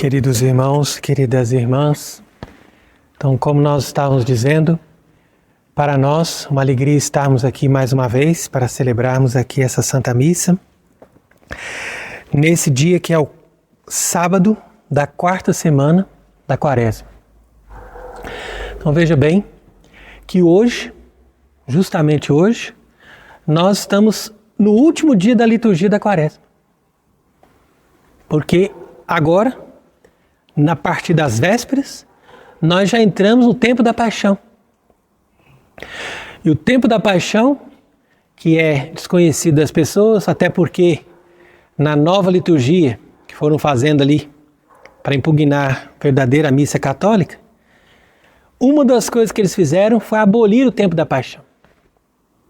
Queridos irmãos, queridas irmãs, então, como nós estávamos dizendo, para nós, uma alegria estarmos aqui mais uma vez para celebrarmos aqui essa Santa Missa, nesse dia que é o sábado da quarta semana da Quaresma. Então veja bem que hoje, justamente hoje, nós estamos no último dia da liturgia da Quaresma. Porque agora, na parte das vésperas, nós já entramos no tempo da paixão. E o tempo da paixão, que é desconhecido das pessoas, até porque na nova liturgia que foram fazendo ali para impugnar a verdadeira missa católica, uma das coisas que eles fizeram foi abolir o tempo da paixão.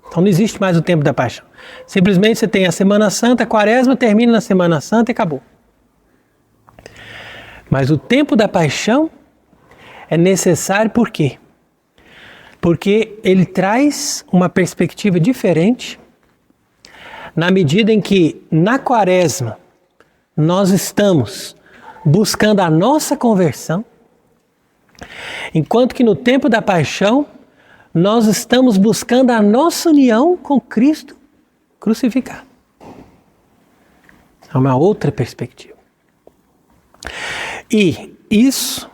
Então não existe mais o tempo da paixão. Simplesmente você tem a Semana Santa, a Quaresma termina na Semana Santa e acabou. Mas o tempo da paixão é necessário por quê? Porque ele traz uma perspectiva diferente na medida em que na Quaresma nós estamos buscando a nossa conversão, enquanto que no tempo da paixão nós estamos buscando a nossa união com Cristo crucificado. É uma outra perspectiva. E isso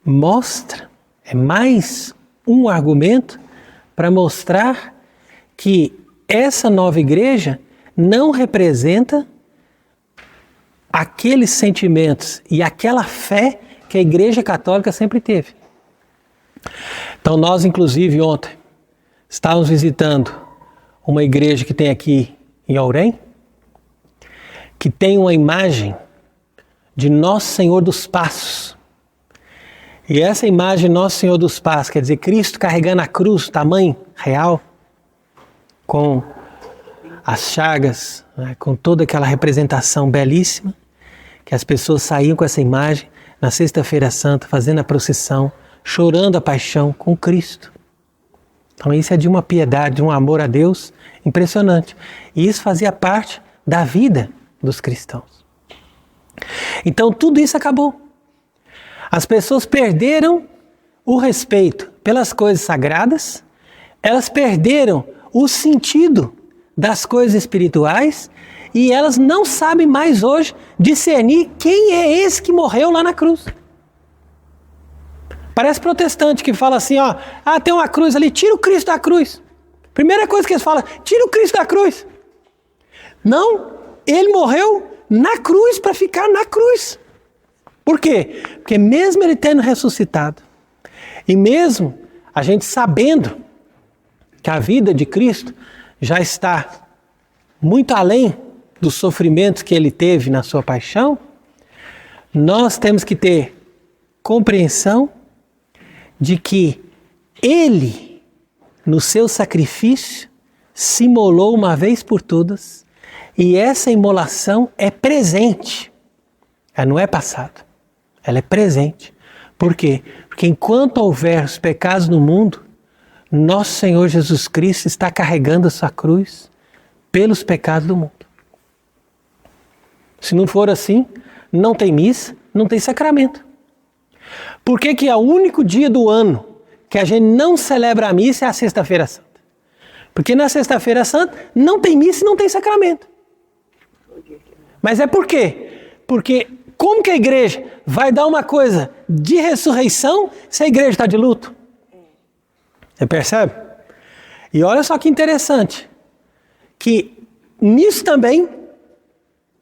mostra, é mais um argumento para mostrar que essa nova igreja não representa aqueles sentimentos e aquela fé que a Igreja Católica sempre teve. Então nós, inclusive, ontem estávamos visitando uma igreja que tem aqui em Aurém, que tem uma imagem de Nosso Senhor dos Passos. E essa imagem de Nosso Senhor dos Passos, quer dizer, Cristo carregando a cruz, tamanho real, com as chagas, né, com toda aquela representação belíssima, que as pessoas saíam com essa imagem na Sexta-feira Santa, fazendo a procissão, chorando a paixão com Cristo. Então isso é de uma piedade, de um amor a Deus impressionante. E isso fazia parte da vida dos cristãos. Então tudo isso acabou. As pessoas perderam o respeito pelas coisas sagradas, elas perderam o sentido das coisas espirituais e elas não sabem mais hoje discernir quem é esse que morreu lá na cruz. Parece protestante que fala assim, ó, tem uma cruz ali, tira o Cristo da cruz. Primeira coisa que eles falam, tira o Cristo da cruz. Não, ele morreu na cruz para ficar na cruz. Por quê? Porque mesmo ele tendo ressuscitado, e mesmo a gente sabendo que a vida de Cristo já está muito além dos sofrimentos que ele teve na sua paixão, nós temos que ter compreensão de que ele, no seu sacrifício, se imolou uma vez por todas, e essa imolação é presente, ela não é passado. Ela é presente. Por quê? Porque enquanto houver os pecados no mundo, nosso Senhor Jesus Cristo está carregando a sua cruz pelos pecados do mundo. Se não for assim, não tem missa, não tem sacramento. Por que que é o único dia do ano que a gente não celebra a missa é a Sexta-feira Santa? Porque na Sexta-feira Santa não tem missa e não tem sacramento. Mas é por quê? Porque como que a igreja vai dar uma coisa de ressurreição se a igreja está de luto? Você percebe? E olha só que interessante, que nisso também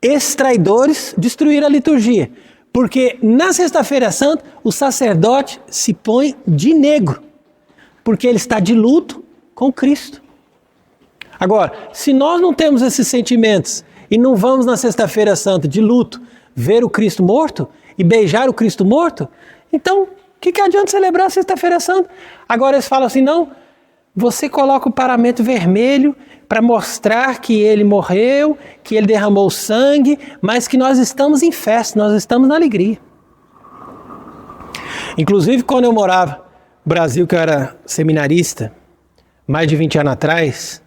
esses traidores destruíram a liturgia. Porque na Sexta-feira Santa o sacerdote se põe de negro, porque ele está de luto com Cristo. Agora, se nós não temos esses sentimentos e não vamos na Sexta-feira Santa de luto ver o Cristo morto e beijar o Cristo morto, então o que adianta celebrar a Sexta-feira Santa? Agora eles falam assim, não, você coloca o paramento vermelho para mostrar que ele morreu, que ele derramou sangue, mas que nós estamos em festa, nós estamos na alegria. Inclusive quando eu morava no Brasil, que eu era seminarista, mais de 20 anos atrás,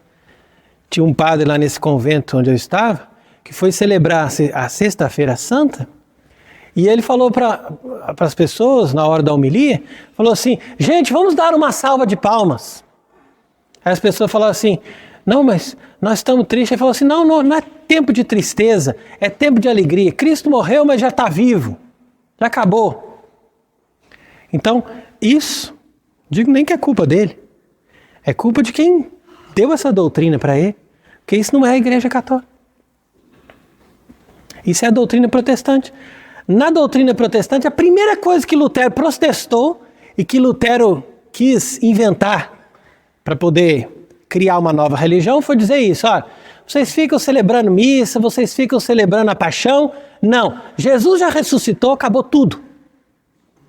tinha um padre lá nesse convento onde eu estava, que foi celebrar a Sexta-feira Santa, E ele falou para as pessoas, na hora da homilia, falou assim, gente, vamos dar uma salva de palmas. Aí as pessoas falaram assim, não, mas nós estamos tristes. Ele falou assim, não é tempo de tristeza, é tempo de alegria. Cristo morreu, mas já está vivo, já acabou. Então, isso, digo nem que é culpa dele, é culpa de quem deu essa doutrina para ele, porque isso não é a Igreja Católica. Isso é a doutrina protestante. Na doutrina protestante, a primeira coisa que Lutero protestou e que Lutero quis inventar para poder criar uma nova religião foi dizer isso, olha, vocês ficam celebrando missa, vocês ficam celebrando a paixão. Não, Jesus já ressuscitou, acabou tudo.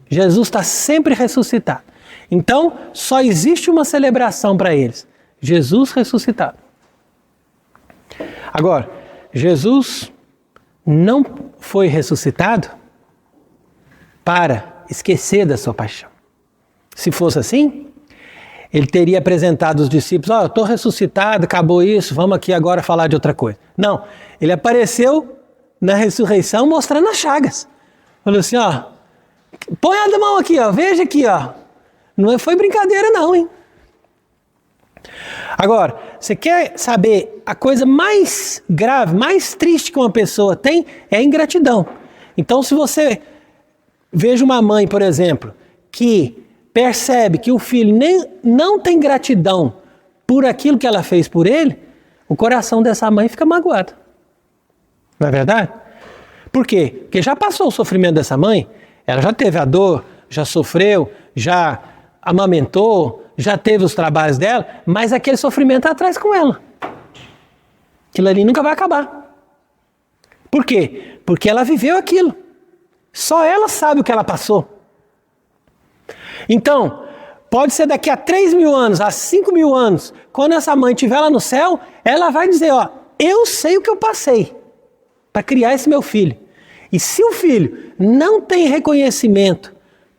Jesus está sempre ressuscitado. Então, só existe uma celebração para eles, Jesus ressuscitado. Agora, Jesus não foi ressuscitado para esquecer da sua paixão. Se fosse assim, ele teria apresentado os discípulos, eu estou ressuscitado, acabou isso, vamos aqui agora falar de outra coisa. Não, ele apareceu na ressurreição mostrando as chagas. Falou assim, põe a mão aqui, veja aqui, Não foi brincadeira não, hein? Agora, você quer saber a coisa mais grave, mais triste que uma pessoa tem é a ingratidão. Então, se você veja uma mãe, por exemplo, que percebe que o filho não tem gratidão por aquilo que ela fez por ele, o coração dessa mãe fica magoado. Não é verdade? Por quê? Porque já passou o sofrimento dessa mãe, ela já teve a dor, já sofreu, já amamentou, já teve os trabalhos dela, mas aquele sofrimento está atrás com ela. Aquilo ali nunca vai acabar. Por quê? Porque ela viveu aquilo. Só ela sabe o que ela passou. Então, pode ser daqui a 3.000 anos, a 5.000 anos, quando essa mãe estiver lá no céu, ela vai dizer, eu sei o que eu passei para criar esse meu filho. E se o filho não tem reconhecimento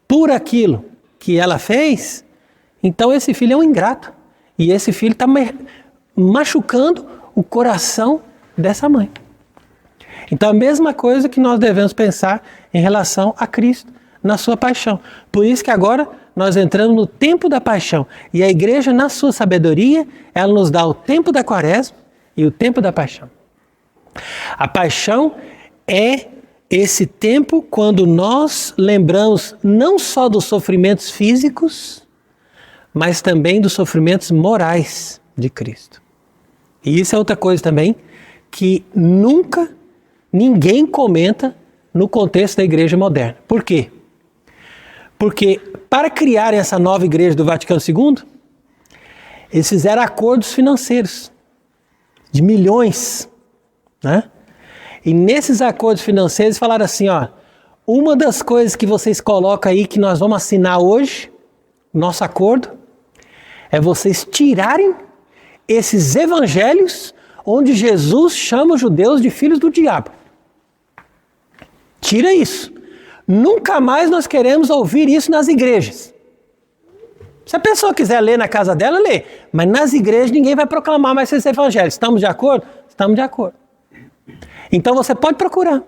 por aquilo que ela fez, então esse filho é um ingrato. E esse filho está machucando o coração dessa mãe. Então a mesma coisa que nós devemos pensar em relação a Cristo na sua paixão. Por isso que agora nós entramos no tempo da paixão. E a igreja, na sua sabedoria, ela nos dá o tempo da quaresma e o tempo da paixão. A paixão é esse tempo quando nós lembramos não só dos sofrimentos físicos, mas também dos sofrimentos morais de Cristo. E isso é outra coisa também que nunca ninguém comenta no contexto da igreja moderna. Por quê? Porque para criar essa nova igreja do Vaticano II, eles fizeram acordos financeiros de milhões, né? E nesses acordos financeiros falaram assim, uma das coisas que vocês colocam aí que nós vamos assinar hoje, nosso acordo, é vocês tirarem esses evangelhos onde Jesus chama os judeus de filhos do diabo. Tira isso. Nunca mais nós queremos ouvir isso nas igrejas. Se a pessoa quiser ler na casa dela, lê. Mas nas igrejas ninguém vai proclamar mais esses evangelhos. Estamos de acordo? Estamos de acordo. Então você pode procurar.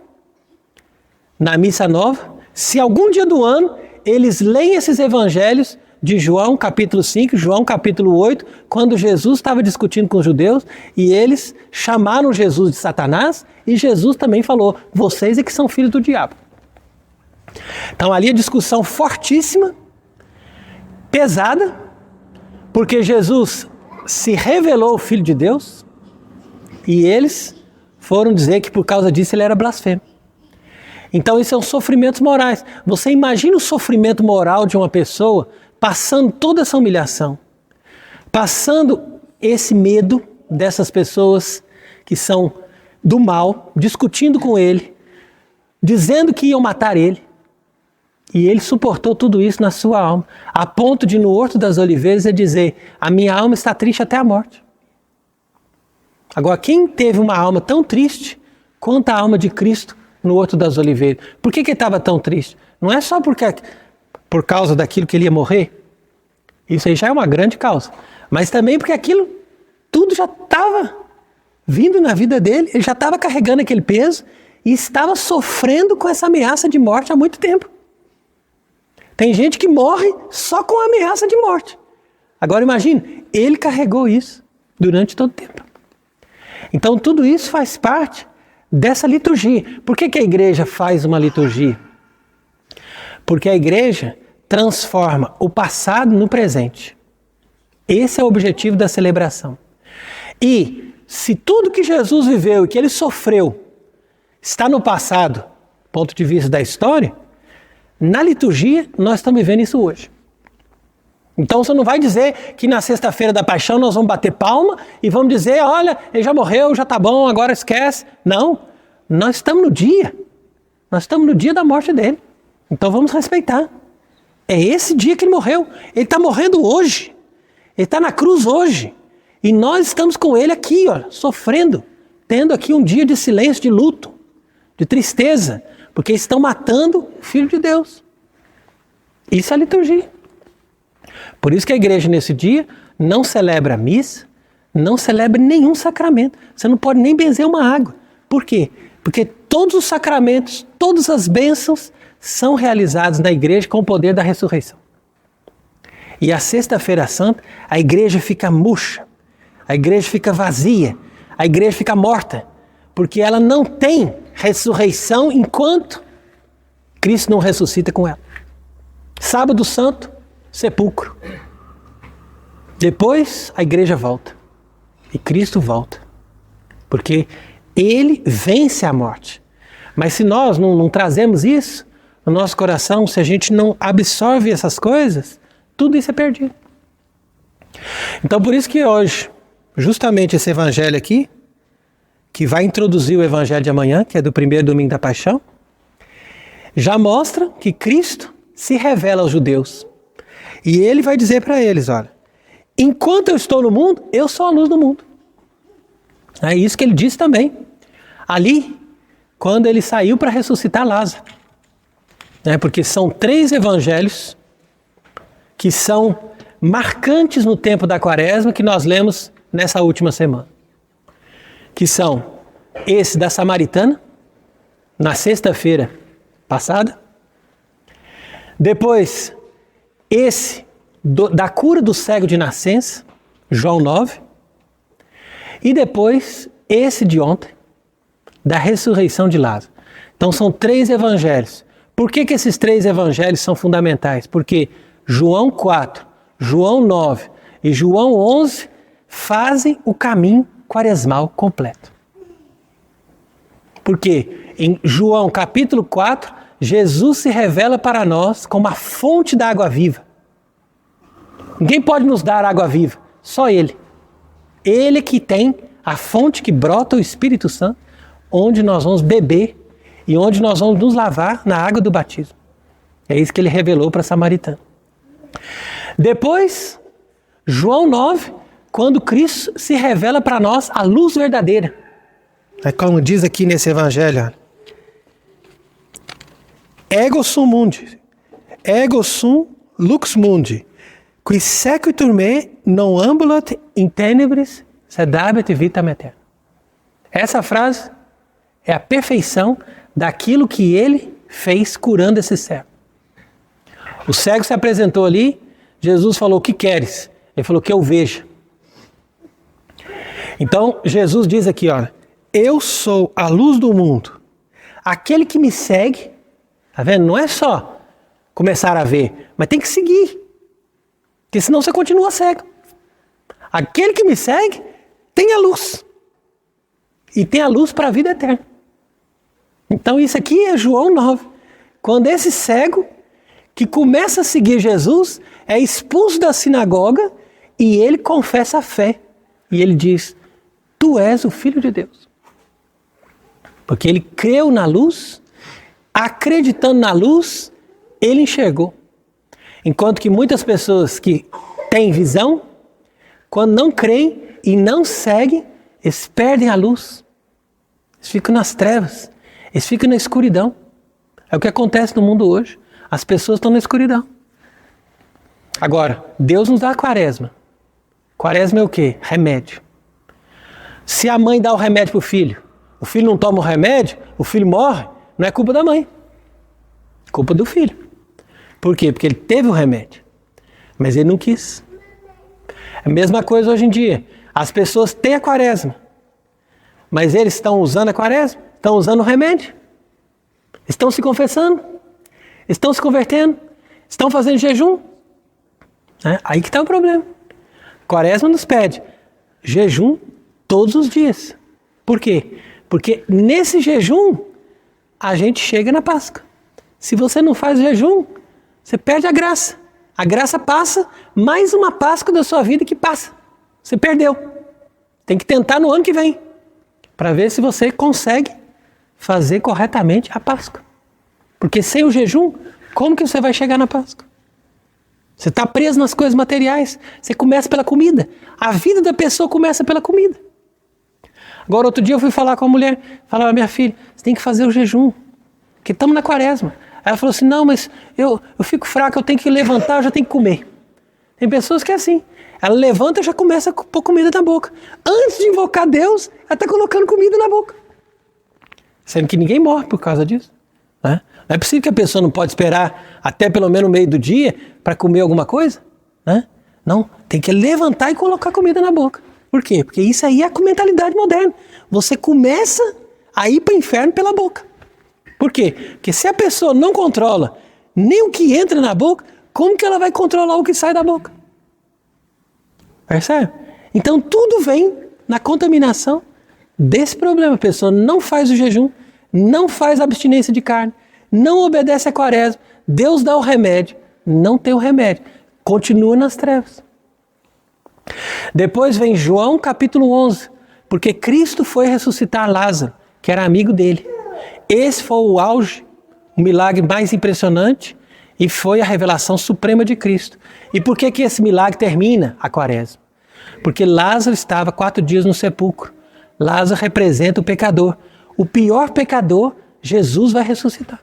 Na missa nova, se algum dia do ano eles leem esses evangelhos de João capítulo 5, João capítulo 8, quando Jesus estava discutindo com os judeus e eles chamaram Jesus de Satanás e Jesus também falou, vocês é que são filhos do diabo. Então ali a discussão fortíssima, pesada, porque Jesus se revelou o Filho de Deus e eles foram dizer que por causa disso ele era blasfemo. Então isso são sofrimentos morais. Você imagina o sofrimento moral de uma pessoa passando toda essa humilhação, passando esse medo dessas pessoas que são do mal, discutindo com ele, dizendo que iam matar ele. E ele suportou tudo isso na sua alma, a ponto de no Horto das Oliveiras ele dizer, a minha alma está triste até a morte. Agora, quem teve uma alma tão triste quanto a alma de Cristo no Horto das Oliveiras? Por que ele estava tão triste? Não é só por causa daquilo que ele ia morrer. Isso aí já é uma grande causa. Mas também porque aquilo tudo já estava vindo na vida dele, ele já estava carregando aquele peso e estava sofrendo com essa ameaça de morte há muito tempo. Tem gente que morre só com a ameaça de morte. Agora imagine, ele carregou isso durante todo o tempo. Então tudo isso faz parte dessa liturgia. Por que a igreja faz uma liturgia? Porque a igreja transforma o passado no presente. Esse é o objetivo da celebração. E se tudo que Jesus viveu e que ele sofreu está no passado, do ponto de vista da história, na liturgia nós estamos vivendo isso hoje. Então você não vai dizer que na sexta-feira da paixão nós vamos bater palma e vamos dizer, olha, ele já morreu, já está bom, agora esquece. Não, nós estamos no dia. Nós estamos no dia da morte dele. Então vamos respeitar. É esse dia que ele morreu. Ele está morrendo hoje. Ele está na cruz hoje. E nós estamos com ele aqui, ó, sofrendo, tendo aqui um dia de silêncio, de luto, de tristeza, porque estão matando o Filho de Deus. Isso é a liturgia. Por isso que a igreja nesse dia não celebra a missa, não celebra nenhum sacramento. Você não pode nem benzer uma água. Por quê? Porque todos os sacramentos, todas as bênçãos são realizados na igreja com o poder da ressurreição. E a sexta-feira santa, a igreja fica murcha, a igreja fica vazia, a igreja fica morta, porque ela não tem ressurreição enquanto Cristo não ressuscita com ela. Sábado Santo, sepulcro. Depois a igreja volta e Cristo volta, porque ele vence a morte. Mas se nós não trazemos isso no nosso coração, se a gente não absorve essas coisas, tudo isso é perdido. Então por isso que hoje, justamente esse evangelho aqui, que vai introduzir o evangelho de amanhã, que é do primeiro domingo da paixão, já mostra que Cristo se revela aos judeus. E ele vai dizer para eles, olha, enquanto eu estou no mundo, eu sou a luz do mundo. É isso que ele disse também. Ali, quando ele saiu para ressuscitar Lázaro. Porque são 3 evangelhos que são marcantes no tempo da quaresma que nós lemos nessa última semana. Que são esse da Samaritana, na sexta-feira passada. Depois, esse da cura do cego de nascença, João 9. E depois, esse de ontem, da ressurreição de Lázaro. Então são 3 evangelhos. Por que esses 3 evangelhos são fundamentais? Porque João 4, João 9 e João 11 fazem o caminho quaresmal completo. Porque em João capítulo 4, Jesus se revela para nós como a fonte da água viva. Ninguém pode nos dar água viva, só Ele. Ele que tem a fonte que brota o Espírito Santo, onde nós vamos beber e onde nós vamos nos lavar na água do batismo. É isso que ele revelou para a Samaritana. Depois, João 9, quando Cristo se revela para nós a luz verdadeira. É como diz aqui nesse evangelho, ego sum mundi, ego sum lux mundi, qui sequitur me non ambulat in tenebris sed habet vitam aeterna. Essa frase é a perfeição daquilo que ele fez curando esse cego. O cego se apresentou ali, Jesus falou, o que queres? Ele falou, que eu veja. Então, Jesus diz aqui, olha, eu sou a luz do mundo. Aquele que me segue, tá vendo? Não é só começar a ver, mas tem que seguir. Porque senão você continua cego. Aquele que me segue tem a luz. E tem a luz para a vida eterna. Então isso aqui é João 9. Quando esse cego que começa a seguir Jesus é expulso da sinagoga e ele confessa a fé. E ele diz, tu és o Filho de Deus. Porque ele creu na luz, acreditando na luz, ele enxergou. Enquanto que muitas pessoas que têm visão, quando não creem e não seguem, eles perdem a luz. Eles ficam nas trevas. Eles ficam na escuridão. É o que acontece no mundo hoje. As pessoas estão na escuridão. Agora, Deus nos dá a quaresma. Quaresma é o quê? Remédio. Se a mãe dá o remédio para o o filho não toma o remédio, o filho morre, não é culpa da mãe. É culpa do filho. Por quê? Porque ele teve o remédio, mas ele não quis. É a mesma coisa hoje em dia. As pessoas têm a quaresma, mas eles estão usando a quaresma, estão usando o remédio, estão se confessando, estão se convertendo, estão fazendo jejum. Aí que está o problema. Quaresma nos pede jejum todos os dias. Por quê? Porque nesse jejum a gente chega na Páscoa. Se você não faz jejum, você perde a graça. A graça passa, mais uma Páscoa da sua vida que passa. Você perdeu. Tem que tentar no ano que vem, para ver se você consegue fazer corretamente a Páscoa. Porque sem o jejum, como que você vai chegar na Páscoa? Você está preso nas coisas materiais. Você começa pela comida. A vida da pessoa começa pela comida. Agora, outro dia eu fui falar com a mulher. Falava, minha filha, você tem que fazer o jejum. Porque estamos na quaresma. Ela falou assim, não, mas eu fico fraca, eu tenho que levantar, eu já tenho que comer. Tem pessoas que é assim. Ela levanta e já começa a pôr comida na boca. Antes de invocar Deus, ela está colocando comida na boca. Sendo que ninguém morre por causa disso. Né? Não é possível que a pessoa não pode esperar até pelo menos o meio do dia para comer alguma coisa. Né? Não, tem que levantar e colocar comida na boca. Por quê? Porque isso aí é a mentalidade moderna. Você começa a ir para o inferno pela boca. Por quê? Porque se a pessoa não controla nem o que entra na boca, como que ela vai controlar o que sai da boca? Percebe? Então tudo vem na contaminação desse problema. A pessoa não faz o jejum, não faz a abstinência de carne, não obedece a quaresma, Deus dá o remédio, não tem o remédio, continua nas trevas. Depois vem João capítulo 11, porque Cristo foi ressuscitar Lázaro, que era amigo dele. Esse foi o auge, o milagre mais impressionante e foi a revelação suprema de Cristo. E por que esse milagre termina a quaresma? Porque Lázaro estava 4 dias no sepulcro. Lázaro representa o pecador. O pior pecador, Jesus vai ressuscitar.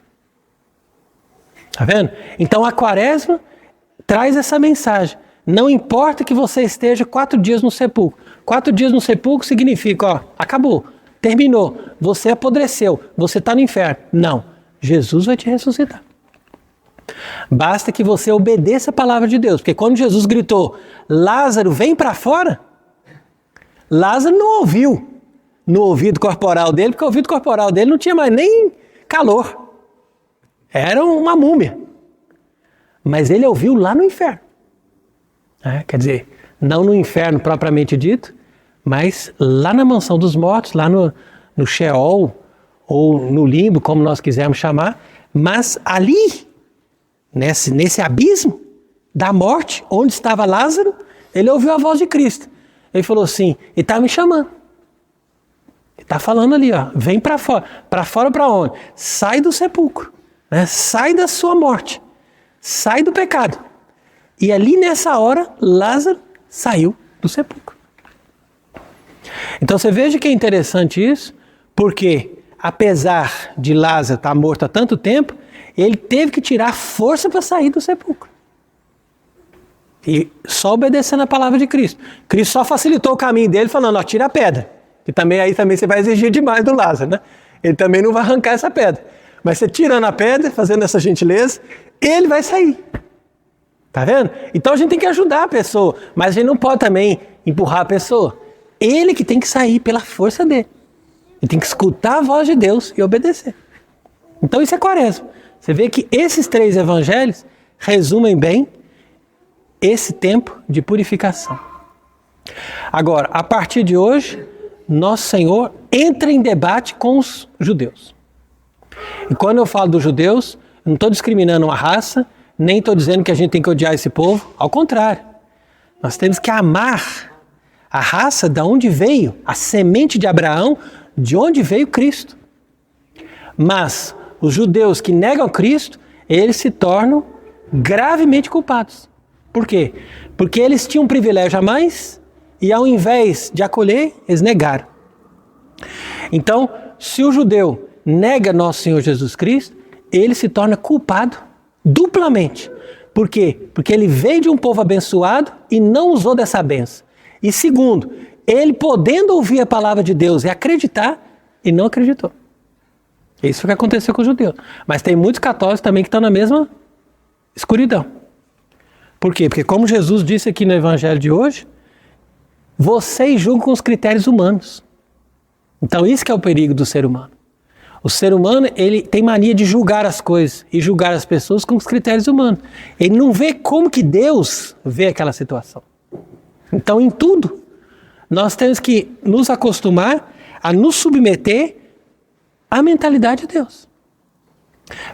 Tá vendo? Então a quaresma traz essa mensagem. Não importa que você esteja 4 dias no sepulcro. 4 dias no sepulcro significa, ó, acabou, terminou, você apodreceu, você está no inferno. Não, Jesus vai te ressuscitar. Basta que você obedeça a palavra de Deus. Porque quando Jesus gritou, Lázaro, vem para fora, Lázaro não ouviu no ouvido corporal dele, porque o ouvido corporal dele não tinha mais nem calor. Era uma múmia. Mas ele ouviu lá no inferno. Quer dizer, não no inferno propriamente dito, mas lá na mansão dos mortos, lá no Sheol, ou no limbo, como nós quisermos chamar, mas ali, nesse abismo da morte, onde estava Lázaro, ele ouviu a voz de Cristo. Ele falou assim, ele está me chamando. Ele está falando ali, ó, vem para fora. Para fora para onde? Sai do sepulcro, né? Sai da sua morte, sai do pecado. E ali nessa hora, Lázaro saiu do sepulcro. Então você veja que é interessante isso, porque apesar de Lázaro estar morto há tanto tempo, ele teve que tirar força para sair do sepulcro. E só obedecendo a palavra de Cristo. Cristo só facilitou o caminho dele falando, ó, tira a pedra. Que também você vai exigir demais do Lázaro, né? Ele também não vai arrancar essa pedra. Mas você tirando a pedra, fazendo essa gentileza, ele vai sair. Tá vendo? Então a gente tem que ajudar a pessoa, mas a gente não pode também empurrar a pessoa. Ele que tem que sair pela força dele. Ele tem que escutar a voz de Deus e obedecer. Então isso é quaresma. Você vê que esses 3 evangelhos resumem bem esse tempo de purificação. Agora, a partir de hoje, nosso Senhor entra em debate com os judeus. E quando eu falo dos judeus, eu não estou discriminando uma raça, nem estou dizendo que a gente tem que odiar esse povo. Ao contrário, nós temos que amar a raça de onde veio, a semente de Abraão, de onde veio Cristo. Mas os judeus que negam Cristo, eles se tornam gravemente culpados. Por quê? Porque eles tinham um privilégio a mais e ao invés de acolher, eles negaram. Então, se o judeu nega nosso Senhor Jesus Cristo, ele se torna culpado duplamente. Por quê? Porque ele veio de um povo abençoado e não usou dessa bênção. E segundo, ele podendo ouvir a palavra de Deus e acreditar, e não acreditou. Isso foi o que aconteceu com os judeus. Mas tem muitos católicos também que estão na mesma escuridão. Por quê? Porque como Jesus disse aqui no evangelho de hoje, vocês julgam com os critérios humanos. Então isso que é o perigo do ser humano. O ser humano, ele tem mania de julgar as coisas e julgar as pessoas com os critérios humanos. Ele não vê como que Deus vê aquela situação. Então em tudo, nós temos que nos acostumar a nos submeter à mentalidade de Deus.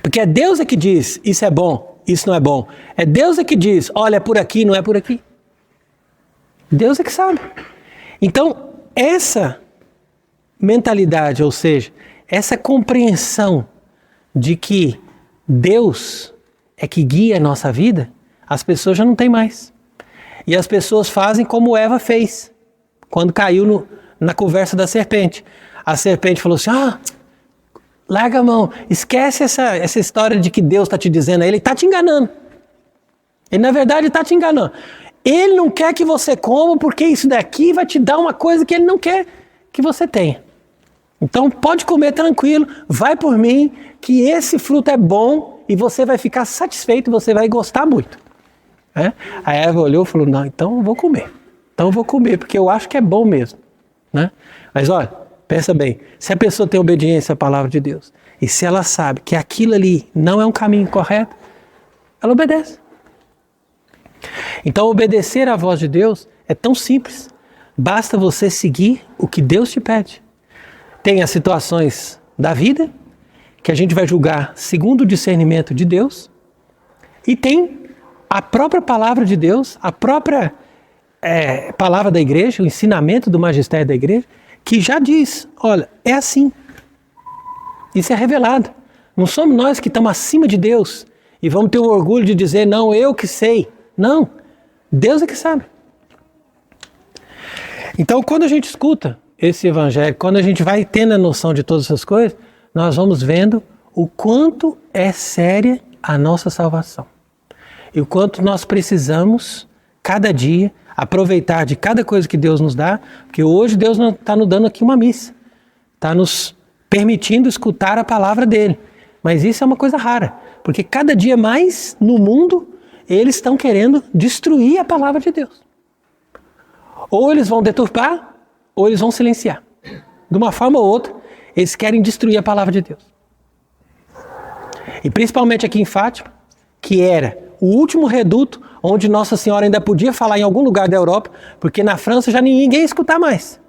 Porque é Deus é que diz, isso é bom, isso não é bom. É Deus é que diz, olha, é por aqui, não é por aqui. Deus é que sabe. Então, essa mentalidade, ou seja, essa compreensão de que Deus é que guia a nossa vida, as pessoas já não têm mais. E as pessoas fazem como Eva fez, quando caiu na conversa da serpente. A serpente falou assim, larga a mão, esquece essa história de que Deus está te dizendo, ele está te enganando. Ele na verdade está te enganando. Ele não quer que você coma porque isso daqui vai te dar uma coisa que ele não quer que você tenha. Então pode comer tranquilo, vai por mim, que esse fruto é bom e você vai ficar satisfeito, você vai gostar muito. A Eva olhou e falou, não, então eu vou comer. Então eu vou comer, porque eu acho que é bom mesmo. Mas olha, pensa bem, se a pessoa tem obediência à palavra de Deus, e se ela sabe que aquilo ali não é um caminho correto, ela obedece. Então obedecer à voz de Deus é tão simples. Basta você seguir o que Deus te pede. Tem as situações da vida, que a gente vai julgar segundo o discernimento de Deus, e tem a própria palavra de Deus, a própria palavra da igreja, o ensinamento do magistério da igreja, que já diz, olha, é assim. Isso é revelado. Não somos nós que estamos acima de Deus e vamos ter o orgulho de dizer, não, eu que sei. Não, Deus é que sabe. Então, quando a gente escuta esse evangelho, quando a gente vai tendo a noção de todas essas coisas, nós vamos vendo o quanto é séria a nossa salvação. E o quanto nós precisamos, cada dia, aproveitar de cada coisa que Deus nos dá, porque hoje Deus não está nos dando aqui uma missa, está nos permitindo escutar a palavra dele. Mas isso é uma coisa rara, porque cada dia mais no mundo, eles estão querendo destruir a palavra de Deus. Ou eles vão deturpar, ou eles vão silenciar. De uma forma ou outra, eles querem destruir a palavra de Deus. E principalmente aqui em Fátima, que era o último reduto onde Nossa Senhora ainda podia falar em algum lugar da Europa, porque na França já ninguém ia escutar mais.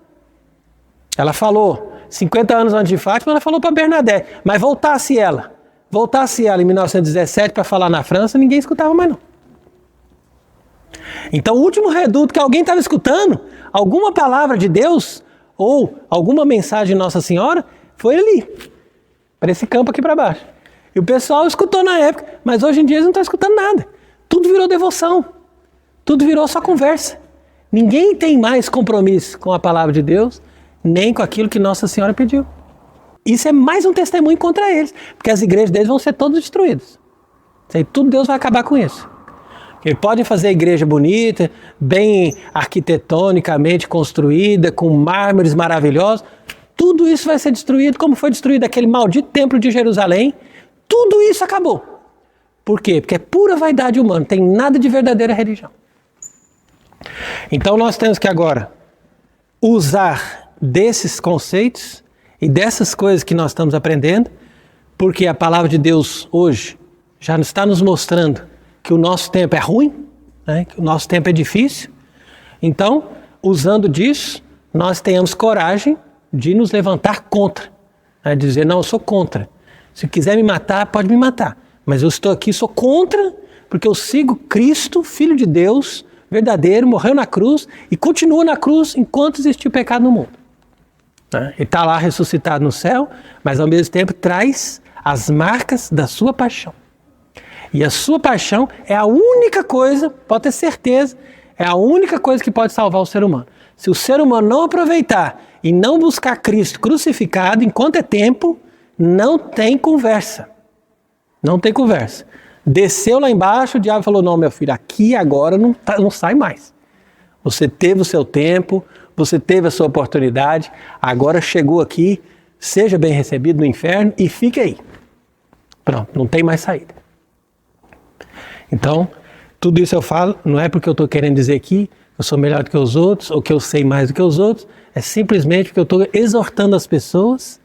Ela falou, 50 anos antes de Fátima, ela falou para Bernadette, mas voltasse ela em 1917 para falar na França, ninguém escutava mais não. Então o último reduto que alguém estava escutando, alguma palavra de Deus, ou alguma mensagem de Nossa Senhora, foi ali, para esse campo aqui para baixo. E o pessoal escutou na época, mas hoje em dia eles não estão escutando nada. Tudo virou devoção, tudo virou só conversa. Ninguém tem mais compromisso com a palavra de Deus, nem com aquilo que Nossa Senhora pediu. Isso é mais um testemunho contra eles, porque as igrejas deles vão ser todas destruídas. Isso aí, tudo Deus vai acabar com isso. Eles podem fazer a igreja bonita, bem arquitetonicamente construída, com mármores maravilhosos. Tudo isso vai ser destruído, como foi destruído aquele maldito templo de Jerusalém. Tudo isso acabou. Por quê? Porque é pura vaidade humana, não tem nada de verdadeira religião. Então nós temos que agora usar desses conceitos e dessas coisas que nós estamos aprendendo, porque a palavra de Deus hoje já está nos mostrando que o nosso tempo é ruim, que o nosso tempo é difícil. Então, usando disso, nós tenhamos coragem de nos levantar contra. Dizer, não, eu sou contra. Se quiser me matar, pode me matar. Mas eu estou aqui, sou contra, porque eu sigo Cristo, Filho de Deus, verdadeiro, morreu na cruz e continua na cruz enquanto existiu pecado no mundo. Ele está lá ressuscitado no céu, mas ao mesmo tempo traz as marcas da sua paixão. E a sua paixão é a única coisa, pode ter certeza, é a única coisa que pode salvar o ser humano. Se o ser humano não aproveitar e não buscar Cristo crucificado enquanto é tempo, não tem conversa. Não tem conversa. Desceu lá embaixo, o diabo falou, não, meu filho, aqui agora não sai mais. Você teve o seu tempo, você teve a sua oportunidade, agora chegou aqui, seja bem recebido no inferno e fique aí. Pronto, não tem mais saída. Então, tudo isso eu falo, não é porque eu estou querendo dizer que eu sou melhor do que os outros, ou que eu sei mais do que os outros, é simplesmente porque eu estou exortando as pessoas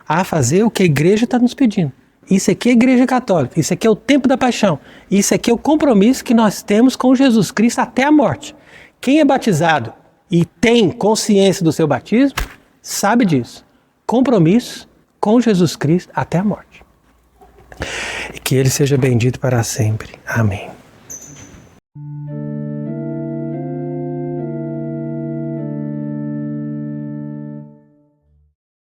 a fazer o que a igreja está nos pedindo. Isso aqui é a igreja católica, isso aqui é o tempo da paixão, isso aqui é o compromisso que nós temos com Jesus Cristo até a morte. Quem é batizado e tem consciência do seu batismo, sabe disso. Compromisso com Jesus Cristo até a morte. E que Ele seja bendito para sempre. Amém.